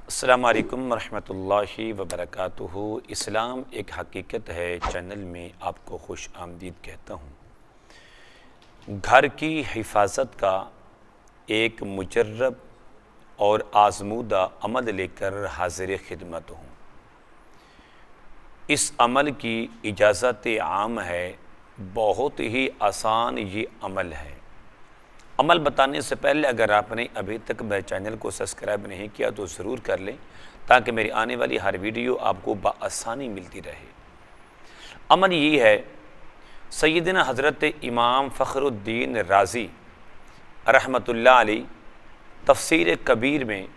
अस्सलामु अलैकुम वरहमतुल्लाहि वबरकातुहू। इस्लाम एक हकीकत है चैनल में आपको खुश आमदीद कहता हूँ। घर की हिफाजत का एक मुजर्रब और आज़मूदा अमल लेकर हाज़िर खिदमत हूँ। इस अमल की इजाज़त आम है, बहुत ही आसान ये अमल है। अमल बताने से पहले अगर आपने अभी तक मेरे चैनल को सब्सक्राइब नहीं किया तो ज़रूर कर लें, ताकि मेरी आने वाली हर वीडियो आपको बआसानी मिलती रहे। अमल ये है, सैयदना हज़रत इमाम फ़खरुद्दीन राज़ी रहमतुल्लाह अलैह तफ़सीर कबीर में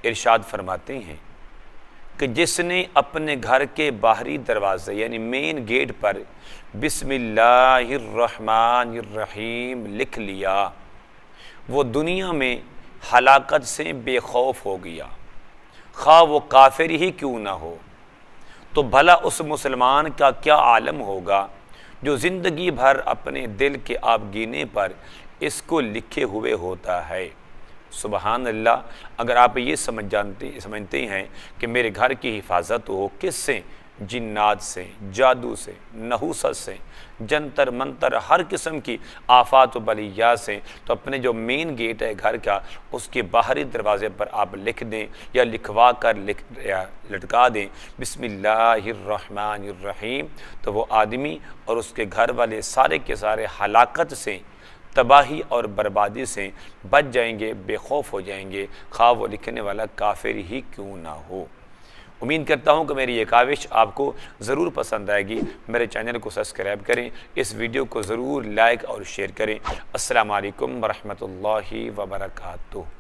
इरशाद फरमाते हैं कि जिसने अपने घर के बाहरी दरवाज़े यानी मेन गेट पर बिस्मिल्लाहिर्रहमानिर्रहीम लिख लिया, वो दुनिया में हलाकत से बेखौफ हो गया, खा वो काफिर ही क्यों ना हो। तो भला उस मुसलमान का क्या आलम होगा जो ज़िंदगी भर अपने दिल के आबगीने पर इसको लिखे हुए होता है। सुबहान अल्लाह। अगर आप ये समझते हैं कि मेरे घर की हिफाजत हो किससे, जिन्नात से, जादू से, नहूसत से, जंतर मंतर, हर किस्म की आफात व बलिया से, तो अपने जो मेन गेट है घर का, उसके बाहरी दरवाज़े पर आप लिख दें या लिखवा कर लटका दें बिस्मिल्लाहिर्रहमानिर्रहीम। तो वो आदमी और उसके घर वाले सारे के सारे हलाकत से, तबाही और बर्बादी से बच जाएंगे, बेखौफ हो जाएंगे, खा वो लिखने वाला काफिर ही क्यों ना हो। उम्मीद करता हूँ कि मेरी ये काविश आपको ज़रूर पसंद आएगी। मेरे चैनल को सब्सक्राइब करें, इस वीडियो को ज़रूर लाइक और शेयर करें। अस्सलामु अलैकुम वरहमतुल्लाहि वबरकातुहू।